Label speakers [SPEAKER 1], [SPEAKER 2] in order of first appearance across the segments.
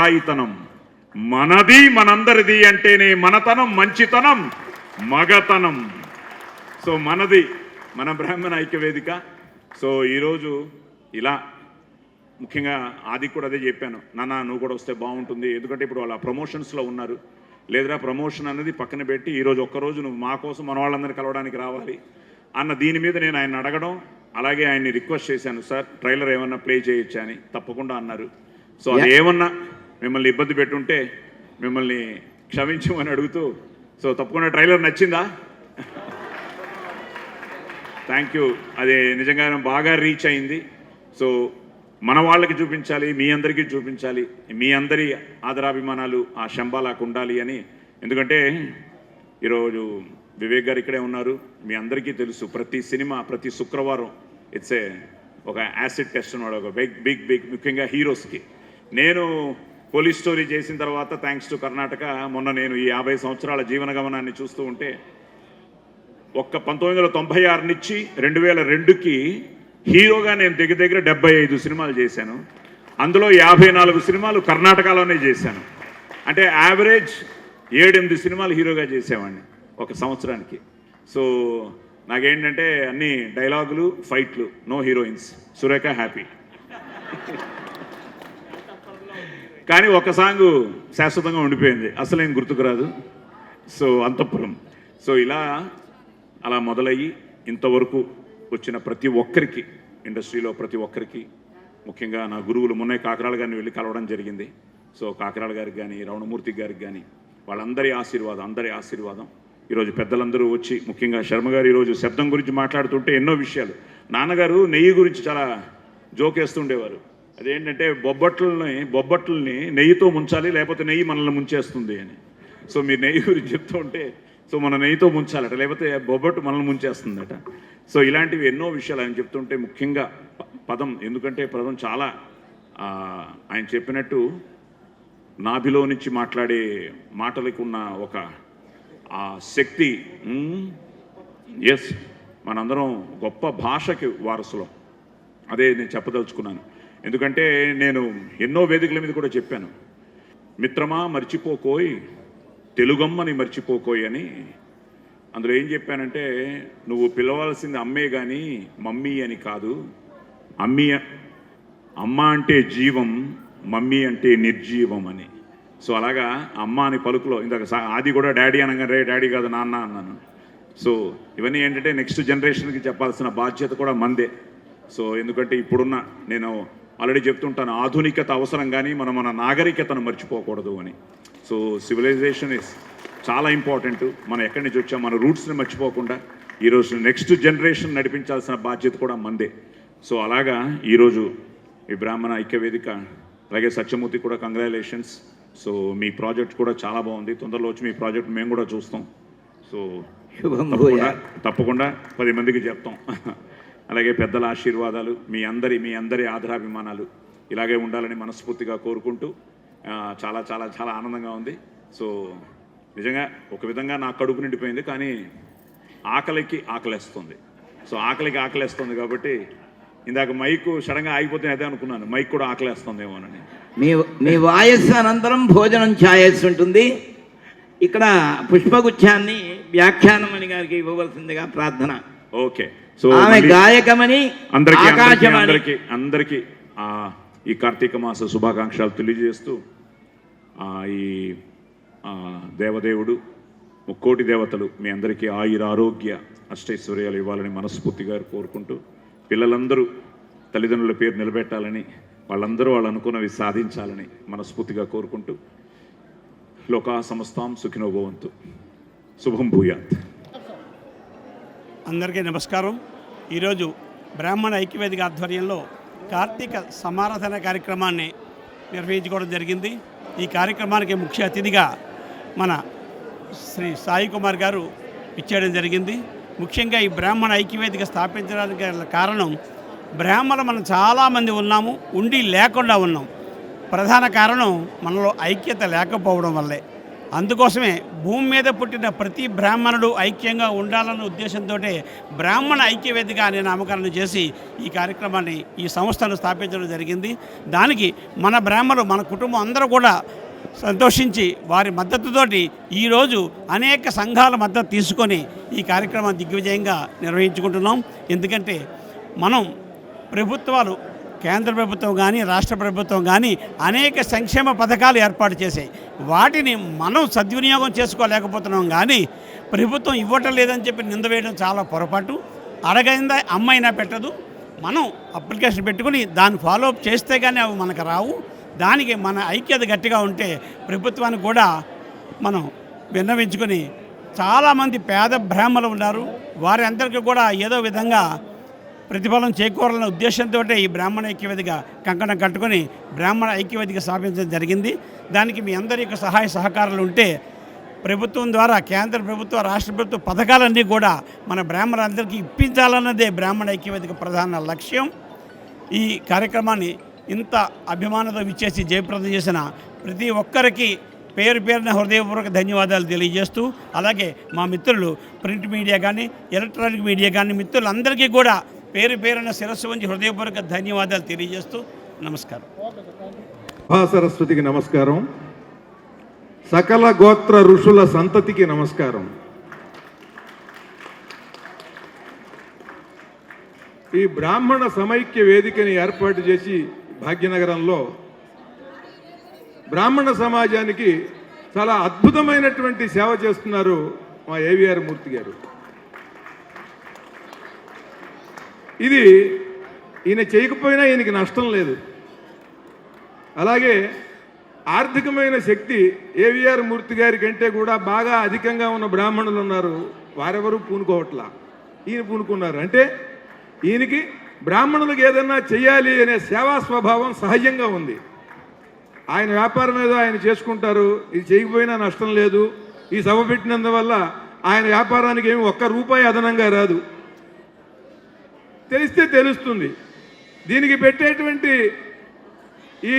[SPEAKER 1] పరాయితనం, మనది మనందరిది అంటేనే మనతనం, మంచితనం, మగతనం. సో మనది మన బ్రాహ్మణ ఐక్యవేదిక. సో ఈరోజు ఇలా ముఖ్యంగా ఆది కూడా అదే చెప్పాను, నాన్న నువ్వు కూడా వస్తే బాగుంటుంది, ఎందుకంటే ఇప్పుడు వాళ్ళ ప్రమోషన్స్లో ఉన్నారు. లేదురా ప్రమోషన్ అనేది పక్కన పెట్టి ఈరోజు ఒక్కరోజు నువ్వు మా కోసం మన వాళ్ళందరినీ కలవడానికి రావాలి అన్న దీని మీద నేను ఆయన అడగడం, అలాగే ఆయన్ని రిక్వెస్ట్ చేశాను, సార్ ట్రైలర్ ఏమన్నా ప్లే చేయొచ్చా అని. తప్పకుండా అన్నారు. సో అది ఏమన్నా మిమ్మల్ని ఇబ్బంది పెట్టుంటే మిమ్మల్ని క్షమించమని అడుగుతూ, సో తప్పకుండా ట్రైలర్ నచ్చిందా? Thank you. అది నిజంగానే బాగా రీచ్ అయింది. సో మన వాళ్ళకి చూపించాలి, మీ అందరికీ చూపించాలి, మీ అందరి ఆదరాభిమానాలు ఆ శంబాలాకు ఉండాలి అని. ఎందుకంటే ఈరోజు వివేక్ గారు ఇక్కడే ఉన్నారు, మీ అందరికీ తెలుసు ప్రతి సినిమా ప్రతి శుక్రవారం ఒక యాసిడ్ టెస్ట్ అన్నమాట, ఒక బిగ్ ముఖ్యంగా హీరోస్కి. నేను పోలీస్ స్టోరీ చేసిన తర్వాత థ్యాంక్స్ టు కర్ణాటక మొన్న నేను ఈ 50 సంవత్సరాల జీవన గమనాన్ని చూస్తూ ఉంటే 1996 నుంచి 2002కి హీరోగా నేను దగ్గర 75 సినిమాలు చేశాను. అందులో 54 సినిమాలు కర్ణాటకలోనే చేశాను. అంటే యావరేజ్ 7-8 సినిమాలు హీరోగా చేసేవాడిని ఒక సంవత్సరానికి. సో నాకేంటంటే అన్ని డైలాగులు, ఫైట్లు, నో హీరోయిన్స్, సురేఖ హ్యాపీ. కానీ ఒక సాంగ్ శాశ్వతంగా ఉండిపోయింది, అసలు ఏం గుర్తుకు రాదు. సో అంతఃపురం. సో అలా మొదలయ్యి ఇంతవరకు వచ్చిన ప్రతి ఒక్కరికి, ఇండస్ట్రీలో ప్రతి ఒక్కరికి, ముఖ్యంగా నా గురువులు మొన్నే కాకరాళ గారిని వెళ్ళి కలవడం జరిగింది. సో కాకరాళ గారికి కానీ, రమణమూర్తి గారికి కానీ వాళ్ళందరి ఆశీర్వాదం. ఈరోజు పెద్దలందరూ వచ్చి, ముఖ్యంగా శర్మ గారు ఈరోజు శబ్దం గురించి మాట్లాడుతుంటే ఎన్నో విషయాలు, నాన్నగారు నెయ్యి గురించి చాలా జోకేస్తుండేవారు. అదేంటంటే బొబ్బట్లని నెయ్యితో ముంచాలి, లేకపోతే నెయ్యి మనల్ని ముంచేస్తుంది అని. సో మీరు నెయ్యి గురించి చెప్తూ ఉంటే, సో మన నెయ్యితో ముంచాలట, లేకపోతే బొబ్బట్టు మనల్ని ముంచేస్తుందట. సో ఇలాంటివి ఎన్నో విషయాలు ఆయన చెప్తుంటే, ముఖ్యంగా పదం, ఎందుకంటే పదం చాలా ఆయన చెప్పినట్టు నాభిలో నుంచి మాట్లాడే మాటలకు ఉన్న ఒక ఆ శక్తి. ఎస్, మనందరం గొప్ప భాషకి వారసులం. అదే నేను చెప్పదలుచుకున్నాను. ఎందుకంటే నేను ఎన్నో వేదికల మీద కూడా చెప్పాను, మిత్రమా మర్చిపోకోయ్, తెలుగమ్మని మర్చిపోకోయ్ అని. అందులో ఏం చెప్పానంటే, నువ్వు పిలవాల్సింది అమ్మే కానీ మమ్మీ అని కాదు. అమ్మ అంటే జీవం, మమ్మీ అంటే నిర్జీవం అని. సో అలాగా అమ్మ అని పలుకులో ఇందాక ఆది కూడా డాడీ అనగానే రే డాడీ కాదు నాన్న అన్నాను. సో ఇవన్నీ ఏంటంటే నెక్స్ట్ జనరేషన్కి చెప్పాల్సిన బాధ్యత కూడా మందే. సో ఎందుకంటే ఇప్పుడున్న, నేను ఆల్రెడీ చెప్తుంటాను, ఆధునికత అవసరం కానీ మన నాగరికతను మర్చిపోకూడదు అని. సో సివిలైజేషన్ ఇస్ చాలా ఇంపార్టెంట్. మనం ఎక్కడి నుంచి వచ్చాం, మన రూట్స్ని మర్చిపోకుండా ఈరోజు నెక్స్ట్ జనరేషన్ నడిపించాల్సిన బాధ్యత కూడా మందే. సో అలాగా ఈరోజు ఈ బ్రాహ్మణ ఐక్యవేదిక, అలాగే సత్యమూర్తి కూడా కంగ్రాచులేషన్స్. సో మీ ప్రాజెక్ట్ కూడా చాలా బాగుంది. తొందరలో వచ్చి మీ ప్రాజెక్ట్ మేము కూడా చూస్తాం. సో తప్పకుండా 10 మందికి చెప్తాం. అలాగే పెద్దల ఆశీర్వాదాలు, మీ అందరి ఆదరాభిమానాలు ఇలాగే ఉండాలని మనస్ఫూర్తిగా కోరుకుంటూ చాలా చాలా చాలా ఆనందంగా ఉంది. సో నిజంగా ఒక విధంగా నా కడుపు నిండిపోయింది, కానీ ఆకలికి ఆకలేస్తుంది. సో ఆకలికి ఆకలేస్తుంది కాబట్టి ఇందాక మైక్ సడన్గా ఆగిపోతే అదే అనుకున్నాను, మైక్ కూడా ఆకలేస్తుందేమోనని.
[SPEAKER 2] మీ వాయస్సు అనంతరం భోజనం ఛాయస్సు ఉంటుంది. ఇక్కడ పుష్పగుచ్ఛాన్ని వ్యాఖ్యానమణి గారికి ఇవ్వవలసిందిగా ప్రార్థన.
[SPEAKER 1] ఓకే. సో
[SPEAKER 2] ఆమె గాయకమని
[SPEAKER 1] అందరికీ ఈ కార్తీక మాస శుభాకాంక్షలు తెలియజేస్తూ, ఈ దేవదేవుడు, ముక్కోటి దేవతలు మీ అందరికీ ఆయుర ఆరోగ్య అష్టైశ్వర్యాలు ఇవ్వాలని మనస్ఫూర్తిగా కోరుకుంటూ, పిల్లలందరూ తల్లిదండ్రుల పేరు నిలబెట్టాలని, వాళ్ళందరూ వాళ్ళు అనుకున్నవి సాధించాలని మనస్ఫూర్తిగా కోరుకుంటూ, లోకా సమస్తాం సుఖినో భవంతు. శుభం భూయాత్.
[SPEAKER 3] అందరికీ నమస్కారం. ఈరోజు బ్రాహ్మణ ఐక్యవేదిక ఆధ్వర్యంలో కార్తీక సమారాధన కార్యక్రమాన్ని నిర్వహించుకోవడం జరిగింది. ఈ కార్యక్రమానికి ముఖ్య అతిథిగా మన శ్రీ సాయి కుమార్ గారు ఇచ్చేయడం జరిగింది. ముఖ్యంగా ఈ బ్రాహ్మణ ఐక్యవేదిక స్థాపించడానికి కారణం, బ్రాహ్మణులు మనం చాలామంది ఉన్నాము, ఉండి లేకుండా ఉన్నాం. ప్రధాన కారణం మనలో ఐక్యత లేకపోవడం వల్లే. అందుకోసమే భూమి మీద పుట్టిన ప్రతి బ్రాహ్మణుడు ఐక్యంగా ఉండాలన్న ఉద్దేశంతో బ్రాహ్మణ ఐక్యవేదిక అనే నామకరణం చేసి ఈ కార్యక్రమాన్ని, ఈ సంస్థను స్థాపించడం జరిగింది. దానికి మన బ్రాహ్మణులు, మన కుటుంబం అందరూ కూడా సంతోషించి వారి మద్దతుతోటి ఈరోజు అనేక సంఘాల మద్దతు తీసుకొని ఈ కార్యక్రమాన్ని దిగ్విజయంగా నిర్వహించుకుంటున్నాం. ఎందుకంటే మనం ప్రభుత్వాలు, కేంద్ర ప్రభుత్వం కానీ రాష్ట్ర ప్రభుత్వం కానీ అనేక సంక్షేమ పథకాలు ఏర్పాటు చేశాయి. వాటిని మనం సద్వినియోగం చేసుకోలేకపోతున్నాం. కానీ ప్రభుత్వం ఇవ్వటం లేదని చెప్పి నింద వేయడం చాలా పొరపాటు. అడగైందా అమ్మైనా పెట్టదు. మనం అప్లికేషన్ పెట్టుకుని దాన్ని ఫాలో అప్ చేస్తే కానీ అవి మనకు రావు. దానికి మన ఐక్యత గట్టిగా ఉంటే ప్రభుత్వానికి కూడా మనం విన్నవించుకొని, చాలామంది పేద బ్రాహ్మణులు ఉన్నారు, వారి అందరికీ కూడా ఏదో విధంగా ప్రతిఫలం చేకూరాలనే ఉద్దేశంతో ఈ బ్రాహ్మణ ఐక్యవేదిక కంకణం కట్టుకొని బ్రాహ్మణ ఐక్యవేదిక స్థాపించడం జరిగింది. దానికి మీ అందరి యొక్క సహాయ సహకారాలు ఉంటే ప్రభుత్వం ద్వారా కేంద్ర ప్రభుత్వ, రాష్ట్ర ప్రభుత్వ పథకాలన్నీ కూడా మన బ్రాహ్మణులందరికీ ఇప్పించాలన్నదే బ్రాహ్మణ ఐక్యవేదిక ప్రధాన లక్ష్యం. ఈ కార్యక్రమాన్ని ఇంత అభిమానంతో ఇచ్చేసి జయప్రదం చేసిన ప్రతి ఒక్కరికి పేరు పేరున హృదయపూర్వక ధన్యవాదాలు తెలియజేస్తూ, అలాగే మా మిత్రులు ప్రింట్ మీడియా కానీ ఎలక్ట్రానిక్ మీడియా కానీ మిత్రులందరికీ కూడా పేరు పేరున శిరస్సు వంచి హృదయపూర్వక ధన్యవాదాలు తెలియజేస్తూ నమస్కారం.
[SPEAKER 4] మహాసరస్వతికి నమస్కారం. సకల గోత్ర ఋషుల సంతతికి నమస్కారం. ఈ బ్రాహ్మణ సమైక్య వేదికని ఏర్పాటు చేసి భాగ్యనగరంలో బ్రాహ్మణ సమాజానికి చాలా అద్భుతమైనటువంటి సేవ చేస్తున్నారు మా ఏవిఆర్ మూర్తి గారు. ఇది ఈయన చేయకపోయినా ఈయనకి నష్టం లేదు. అలాగే ఆర్థికమైన శక్తి ఏవిఆర్ మూర్తి గారి కంటే కూడా బాగా అధికంగా ఉన్న బ్రాహ్మణులు ఉన్నారు, వారెవరూ పూనుకోవట్లా. ఈయన పూనుకున్నారు. అంటే ఈయనకి బ్రాహ్మణులకు ఏదన్నా చెయ్యాలి అనే సేవా స్వభావం సహజంగా ఉంది. ఆయన వ్యాపారం ఏదో ఆయన చేసుకుంటారు, ఇది చేయకపోయినా నష్టం లేదు. ఈ సభ పెట్టినందువల్ల ఆయన వ్యాపారానికి ఏమి ఒక్క రూపాయి అదనంగా రాదు. తెలిస్తే తెలుస్తుంది. దీనికి పెట్టేటువంటి ఈ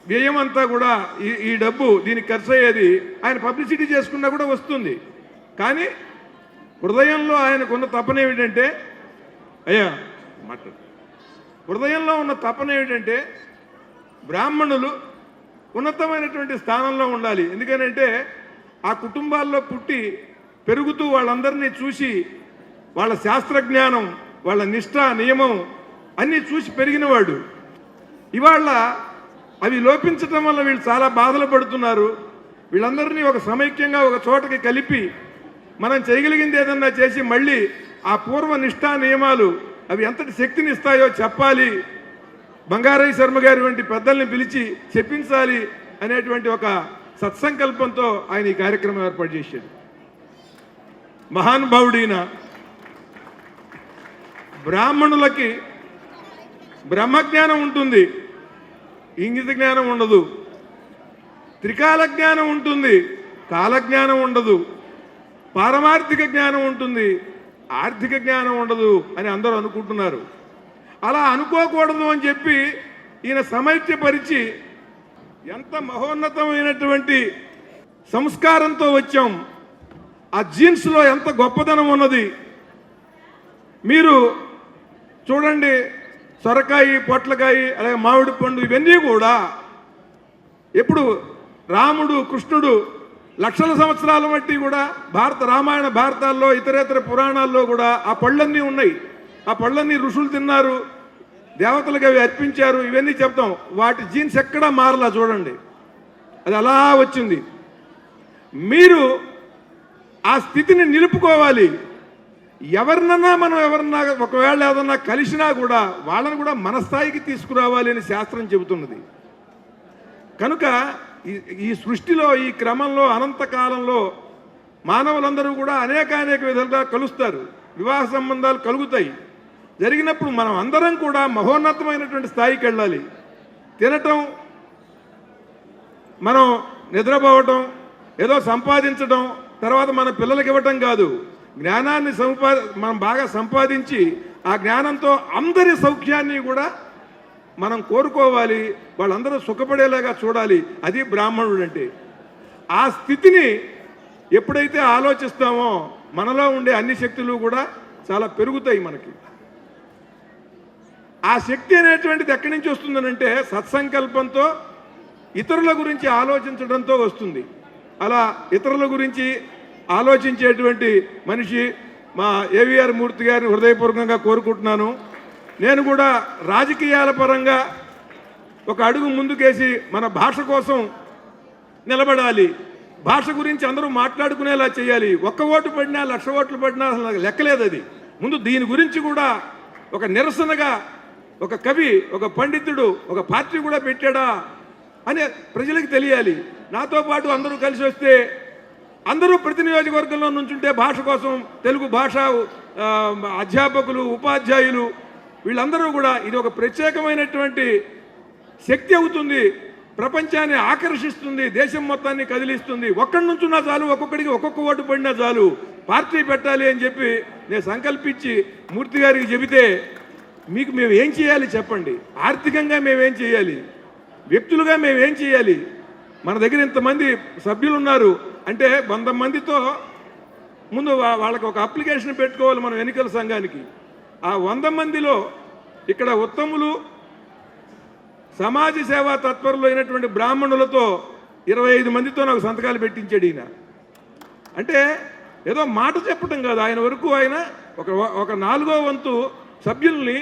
[SPEAKER 4] వ్యయం అంతా కూడా, ఈ డబ్బు దీనికి ఖర్చు అయ్యేది ఆయన పబ్లిసిటీ చేసుకున్నా కూడా వస్తుంది. కానీ హృదయంలో ఆయనకున్న తపన ఏమిటంటే, హృదయంలో ఉన్న తపన ఏమిటంటే బ్రాహ్మణులు ఉన్నతమైనటువంటి స్థానంలో ఉండాలి. ఎందుకనంటే ఆ కుటుంబాల్లో పుట్టి పెరుగుతూ వాళ్ళందరినీ చూసి వాళ్ళ శాస్త్రజ్ఞానం, వాళ్ళ నిష్ఠ, నియమం అన్నీ చూసి పెరిగినవాడు. ఇవాళ అవి లోపించటం వల్ల వీళ్ళు చాలా బాధలు పడుతున్నారు. వీళ్ళందరినీ ఒక సమైక్యంగా ఒక చోటకి కలిపి మనం చేయగలిగింది ఏదన్నా చేసి మళ్ళీ ఆ పూర్వ నిష్ఠా నియమాలు అవి ఎంతటి శక్తిని ఇస్తాయో చెప్పాలి, బంగారయ్య శర్మ గారి వంటి పెద్దల్ని పిలిచి చెప్పించాలి అనేటువంటి ఒక సత్సంకల్పంతో ఆయన ఈ కార్యక్రమం ఏర్పాటు చేశాడు. మహానుభావుడైన బ్రాహ్మణులకి బ్రహ్మజ్ఞానం ఉంటుంది, ఇంగిత జ్ఞానం ఉండదు. త్రికాల జ్ఞానం ఉంటుంది, కాలజ్ఞానం ఉండదు. పారమార్థిక జ్ఞానం ఉంటుంది, ఆర్థిక జ్ఞానం ఉండదు అని అందరూ అనుకుంటున్నారు. అలా అనుకోకూడదు అని చెప్పి ఈయన సమైక్యపరిచి ఎంత మహోన్నతమైనటువంటి సంస్కారంతో వచ్చాం. ఆ జీన్స్లో ఎంత గొప్పదనం ఉన్నది మీరు చూడండి. సొరకాయ, పొట్లకాయ, అలాగే మామిడి పండు ఇవన్నీ కూడా ఎప్పుడు రాముడు, కృష్ణుడు లక్షల సంవత్సరాల బట్టి కూడా భారత రామాయణ భారతాల్లో ఇతరేతర పురాణాల్లో కూడా ఆ పళ్ళన్నీ ఉన్నాయి. ఆ పళ్ళన్నీ ఋషులు తిన్నారు, దేవతలకు అవి అర్పించారు, ఇవన్నీ చెప్తాం. వాటి జీన్స్ ఎక్కడా మారలా చూడండి, అది అలా వచ్చింది. మీరు ఆ స్థితిని నిలుపుకోవాలి. ఎవరినన్నా మనం ఒకవేళ ఏదన్నా కలిసినా కూడా వాళ్ళని కూడా మన స్థాయికి తీసుకురావాలి అని శాస్త్రం చెబుతున్నది. కనుక ఈ సృష్టిలో, ఈ క్రమంలో, అనంతకాలంలో మానవులందరూ కూడా అనేక విధాలుగా కలుస్తారు, వివాహ సంబంధాలు కలుగుతాయి. జరిగినప్పుడు మనం అందరం కూడా మహోన్నతమైనటువంటి స్థాయికి వెళ్ళాలి. తినటం, మనం నిద్రపోవటం, ఏదో సంపాదించడం, తర్వాత మన పిల్లలకి ఇవ్వటం కాదు. జ్ఞానాన్ని మనం బాగా సంపాదించి ఆ జ్ఞానంతో అందరి సౌఖ్యాన్ని కూడా మనం కోరుకోవాలి, వాళ్ళందరూ సుఖపడేలాగా చూడాలి. అది బ్రాహ్మణుడు అంటే. ఆ స్థితిని ఎప్పుడైతే ఆలోచిస్తామో మనలో ఉండే అన్ని శక్తులు కూడా చాలా పెరుగుతాయి మనకి. ఆ శక్తి అనేటువంటిది ఎక్కడి నుంచి వస్తుందనంటే సత్సంకల్పంతో ఇతరుల గురించి ఆలోచించడంతో వస్తుంది. అలా ఇతరుల గురించి ఆలోచించేటువంటి మనిషి మా ఏవిఆర్ మూర్తి గారిని హృదయపూర్వకంగా కోరుకుంటున్నాను. నేను కూడా రాజకీయాల పరంగా ఒక అడుగు ముందుకేసి మన భాష కోసం నిలబడాలి, భాష గురించి అందరూ మాట్లాడుకునేలా చేయాలి. 1 ఓటు పడినా 1,00,000 ఓట్లు పడినా అసలు లెక్కలేదు. అది ముందు దీని గురించి కూడా ఒక నిరసనగా ఒక కవి, ఒక పండితుడు, ఒక పార్టీ కూడా పెట్టాడా అని ప్రజలకు తెలియాలి. నాతో పాటు అందరూ కలిసి వస్తే అందరూ ప్రతి నియోజకవర్గంలో నుంచుంటే భాష కోసం తెలుగు భాష అధ్యాపకులు, ఉపాధ్యాయులు వీళ్ళందరూ కూడా ఇది ఒక ప్రత్యేకమైనటువంటి శక్తి అవుతుంది, ప్రపంచాన్ని ఆకర్షిస్తుంది, దేశం మొత్తాన్ని కదిలిస్తుంది. ఒక్కడి నుంచున్నా చాలు, ఒక్కొక్కడికి ఒక్కొక్క ఓటు పడినా చాలు, పార్టీ పెట్టాలి అని చెప్పి నేను సంకల్పించి మూర్తి గారికి చెబితే మీకు మేము ఏం చేయాలి చెప్పండి, ఆర్థికంగా మేమేం చేయాలి, వ్యక్తులుగా మేమేం చేయాలి, మన దగ్గర ఇంతమంది సభ్యులు ఉన్నారు అంటే 100 మందితో ముందు వాళ్ళకి ఒక అప్లికేషన్ పెట్టుకోవాలి మనం ఎన్నికల సంఘానికి. ఆ 100 మందిలో ఇక్కడ ఉత్తములు, సమాజ సేవా తత్పరులు అయినటువంటి బ్రాహ్మణులతో 25 మందితో నాకు సంతకాలు పెట్టించాడు ఈయన. అంటే ఏదో మాట చెప్పటం కాదు, ఆయన వరకు ఆయన ఒక 4వ వంతు సభ్యుల్ని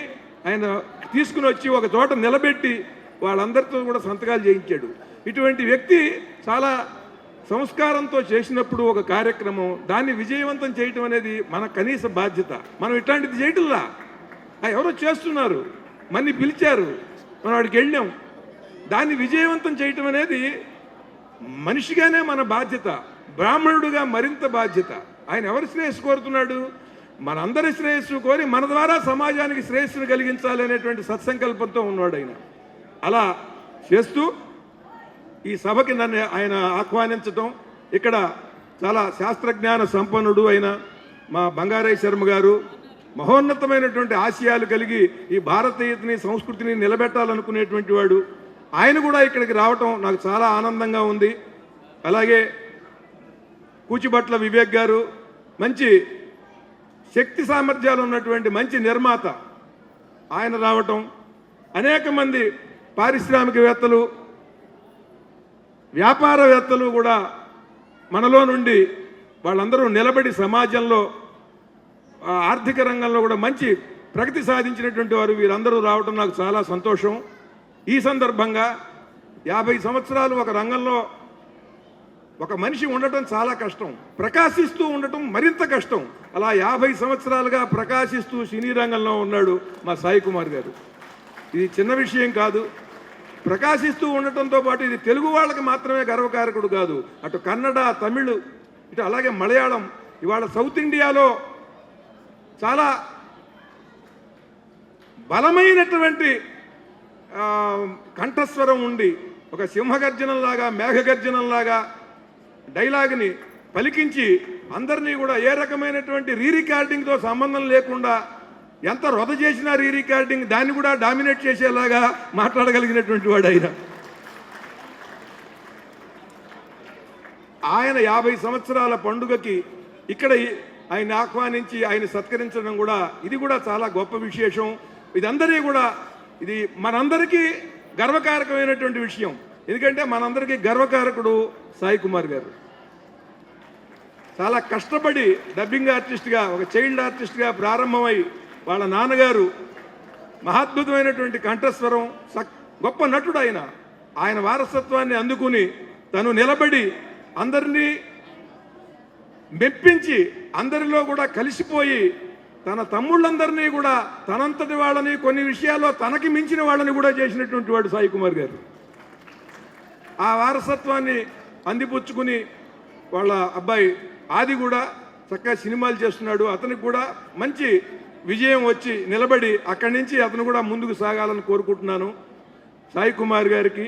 [SPEAKER 4] ఆయన తీసుకుని వచ్చి ఒక చోట నిలబెట్టి వాళ్ళందరితో కూడా సంతకాలు చేయించాడు. ఇటువంటి వ్యక్తి చాలా సంస్కారంతో చేసినప్పుడు ఒక కార్యక్రమం దాన్ని విజయవంతం చేయటం అనేది మన కనీస బాధ్యత. మనం ఇట్లాంటిది చేయటంలా, ఎవరో చేస్తున్నారు, మన్ని పిలిచారు, మనం వాడికి వెళ్ళాం, దాన్ని విజయవంతం చేయటం అనేది మనిషిగానే మన బాధ్యత, బ్రాహ్మణుడుగా మరింత బాధ్యత. ఆయన ఎవరి శ్రేయస్సు కోరుతున్నాడు? మనందరి శ్రేయస్సు కోరి మన ద్వారా సమాజానికి శ్రేయస్సును కలిగించాలి అనేటువంటి సత్సంకల్పంతో ఉన్నాడు ఆయన. అలా చేస్తూ ఈ సభకి నన్ను ఆయన ఆహ్వానించటం, ఇక్కడ చాలా శాస్త్రజ్ఞాన సంపన్నుడు అయిన మా బంగారయ్య శర్మ గారు మహోన్నతమైనటువంటి ఆశయాలు కలిగి ఈ భారతీయతని సంస్కృతిని నిలబెట్టాలనుకునేటువంటి వాడు, ఆయన కూడా ఇక్కడికి రావటం నాకు చాలా ఆనందంగా ఉంది. అలాగే కూచిభట్ల వివేక్ గారు మంచి శక్తి సామర్థ్యాలు ఉన్నటువంటి మంచి నిర్మాత, ఆయన రావటం, అనేక మంది పారిశ్రామికవేత్తలు, వ్యాపారవేత్తలు కూడా మనలో నుండి వాళ్ళందరూ నిలబడి సమాజంలో ఆర్థిక రంగంలో కూడా మంచి ప్రగతి సాధించినటువంటి వారు వీరందరూ రావటం నాకు చాలా సంతోషం. ఈ సందర్భంగా 50 సంవత్సరాలు ఒక రంగంలో ఒక మనిషి ఉండటం చాలా కష్టం, ప్రకాశిస్తూ ఉండటం మరింత కష్టం. అలా 50 సంవత్సరాలుగా ప్రకాశిస్తూ సినీ రంగంలో ఉన్నాడు మా సాయి కుమార్ గారు. ఇది చిన్న విషయం కాదు. ప్రకాశిస్తూ ఉండటంతో పాటు ఇది తెలుగు వాళ్ళకి మాత్రమే గర్వకారకుడు కాదు, అటు కన్నడ, తమిళ్, ఇటు అలాగే మలయాళం, ఇవాళ సౌత్ ఇండియాలో చాలా బలమైనటువంటి కంఠస్వరం ఉండి ఒక సింహగర్జనంలాగా, మేఘగర్జనంలాగా డైలాగ్ని పలికించి అందరినీ కూడా ఏ రకమైనటువంటి రీరికార్డింగ్తో సంబంధం లేకుండా ఎంత వృధ చేసినా రీరికార్డింగ్ దాన్ని కూడా డామినేట్ చేసేలాగా మాట్లాడగలిగినటువంటి వాడు ఆయన 50 సంవత్సరాల పండుగకి ఇక్కడ ఆయన ఆహ్వానించి ఆయన సత్కరించడం కూడా ఇది కూడా చాలా గొప్ప విశేషం. ఇదందరి కూడా ఇది మనందరికీ గర్వకారకమైనటువంటి విషయం. ఎందుకంటే మనందరికీ గర్వకారకుడు సాయి కుమార్ గారు. చాలా కష్టపడి డబ్బింగ్ ఆర్టిస్ట్గా, ఒక చైల్డ్ ఆర్టిస్ట్గా ప్రారంభమై వాళ్ళ నాన్నగారు మహాద్భుతమైనటువంటి కంఠస్వరం, గొప్ప నటుడు ఆయన వారసత్వాన్ని అందుకుని తను నిలబడి అందరినీ మెప్పించి అందరిలో కూడా కలిసిపోయి తన తమ్ముళ్ళందరినీ కూడా తనంతటి వాళ్ళని, కొన్ని విషయాల్లో తనకి మించిన వాళ్ళని కూడా చేసినటువంటి వాడు సాయి కుమార్ గారు. ఆ వారసత్వాన్ని అందిపుచ్చుకుని వాళ్ళ అబ్బాయి ఆది కూడా చక్కగా సినిమాలు చేస్తున్నాడు. అతనికి కూడా మంచి విజయం వచ్చి నిలబడి అక్కడి నుంచి అతను కూడా ముందుకు సాగాలని కోరుకుంటున్నాను. సాయి కుమార్ గారికి,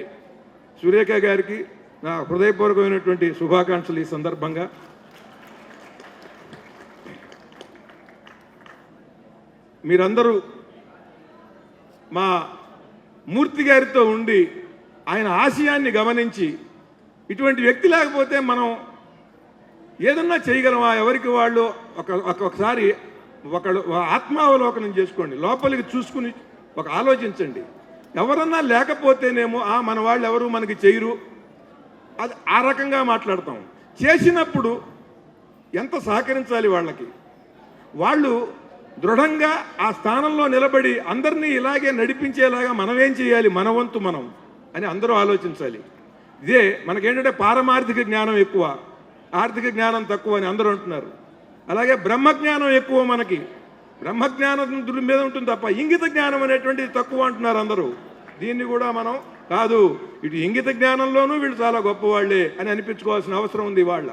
[SPEAKER 4] సురేఖ గారికి నా హృదయపూర్వకమైనటువంటి శుభాకాంక్షలు. ఈ సందర్భంగా మీరందరూ మా మూర్తి గారితో ఉండి ఆయన ఆశయాన్ని గమనించి ఇటువంటి వ్యక్తి లేకపోతే మనం ఏదన్నా చేయగలమా? ఎవరికి వాళ్ళు ఒకసారి ఒకళ్ళు ఆత్మావలోకనం చేసుకోండి, లోపలికి చూసుకుని ఒక ఆలోచించండి. ఎవరన్నా లేకపోతేనేమో మన వాళ్ళు ఎవరు మనకి చేయరు, అది ఆ రకంగా మాట్లాడతాం. చేసినప్పుడు ఎంత సహకరించాలి వాళ్ళకి, వాళ్ళు దృఢంగా ఆ స్థానంలో నిలబడి అందరినీ ఇలాగే నడిపించేలాగా మనమేం చేయాలి, మన వంతు మనం అని అందరూ ఆలోచించాలి. ఇదే మనకేంటంటే పారమార్థిక జ్ఞానం ఎక్కువ, ఆర్థిక జ్ఞానం తక్కువ అని అందరూ అంటున్నారు. అలాగే బ్రహ్మజ్ఞానం ఎక్కువ, మనకి బ్రహ్మజ్ఞానం మీద ఉంటుంది తప్ప ఇంగిత జ్ఞానం అనేటువంటిది తక్కువ అంటున్నారు అందరూ. దీన్ని కూడా మనం కాదు, ఇటు ఇంగిత జ్ఞానంలోనూ వీళ్ళు చాలా గొప్పవాళ్లే అని అనిపించుకోవాల్సిన అవసరం ఉంది వాళ్ళ.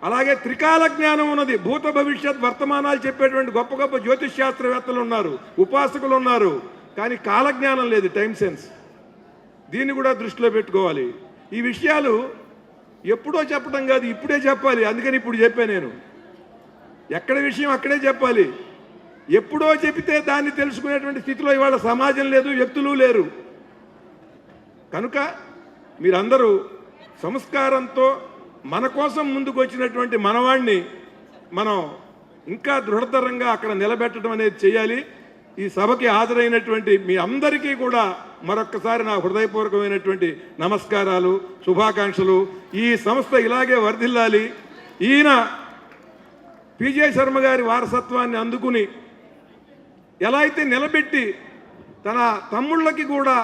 [SPEAKER 4] అలాగే త్రికాల జ్ఞానం ఉన్నది, భూత భవిష్యత్ వర్తమానాలు చెప్పేటువంటి గొప్ప గొప్ప జ్యోతిష్ శాస్త్రవేత్తలు ఉన్నారు, ఉపాసకులు ఉన్నారు, కానీ కాలజ్ఞానం లేదు, టైం సెన్స్. దీన్ని కూడా దృష్టిలో పెట్టుకోవాలి. ఈ విషయాలు ఎప్పుడో చెప్పడం కాదు, ఇప్పుడే చెప్పాలి. అందుకని ఇప్పుడు చెప్పా నేను, ఎక్కడ విషయం అక్కడే చెప్పాలి. ఎప్పుడో చెబితే దాన్ని తెలుసుకునేటువంటి స్థితిలో ఇవాళ సమాజం లేదు, వ్యక్తులు లేరు. కనుక మీరందరూ సంస్కారంతో మన కోసం ముందుకు వచ్చినటువంటి మనవాణ్ణి మనం ఇంకా దృఢతరంగా అక్కడ నిలబెట్టడం అనేది చేయాలి. ఈ సభకి హాజరైనటువంటి మీ అందరికీ కూడా మరొక్కసారి నా హృదయపూర్వకమైనటువంటి నమస్కారాలు, శుభాకాంక్షలు. ఈ సంస్థ ఇలాగే వర్ధిల్లాలి. ఈయన పిజే శర్మ గారి వారసత్వాన్ని అందుకుని ఎలా అయితే నిలబెట్టి తన తమ్ముళ్ళకి కూడా,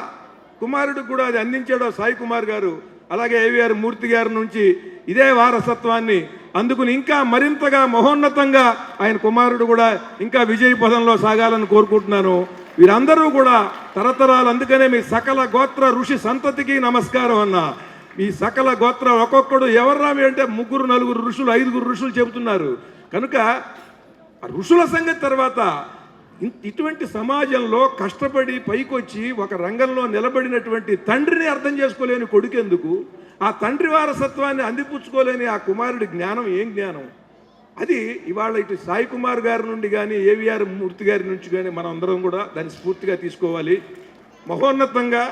[SPEAKER 4] కుమారుడికి కూడా అది అందించాడో సాయి కుమార్ గారు, అలాగే ఏవిఆర్ మూర్తి గారి నుంచి ఇదే వారసత్వాన్ని అందుకుని ఇంకా మరింతగా మహోన్నతంగా ఆయన కుమారుడు కూడా ఇంకా విజయ పదంలో సాగాలని కోరుకుంటున్నాను. వీరందరూ కూడా తరతరాలు, అందుకనే మీ సకల గోత్ర ఋషి సంతతికి నమస్కారం అన్న. ఈ సకల గోత్ర ఒక్కొక్కడు ఎవర్రామి అంటే 3, 4 ఋషులు, 5 ఋషులు చెబుతున్నారు. కనుక ఋషుల సంగతి తర్వాత ఇటువంటి సమాజంలో కష్టపడి పైకొచ్చి ఒక రంగంలో నిలబడినటువంటి తండ్రిని అర్థం చేసుకోలేని కొడుకెందుకు, ఆ తండ్రి వారసత్వాన్ని అందిపుచ్చుకోలేని ఆ కుమారుడి జ్ఞానం ఏం జ్ఞానం? అది ఇవాళ ఇటు సాయి కుమార్ గారి నుండి కానీ, ఏవిఆర్ మూర్తి గారి నుంచి కానీ మనం అందరం కూడా దాన్ని స్ఫూర్తిగా తీసుకోవాలి. మహోన్నతంగా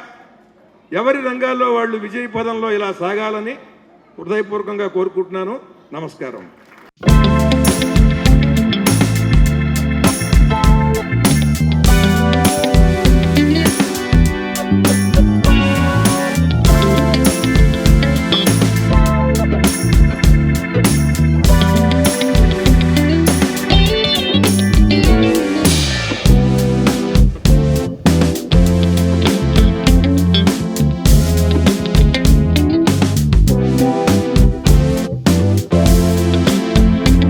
[SPEAKER 4] ఎవరి రంగాల్లో వాళ్ళు విజయ పదంలో ఇలా సాగాలని హృదయపూర్వకంగా కోరుకుంటున్నాను. నమస్కారం.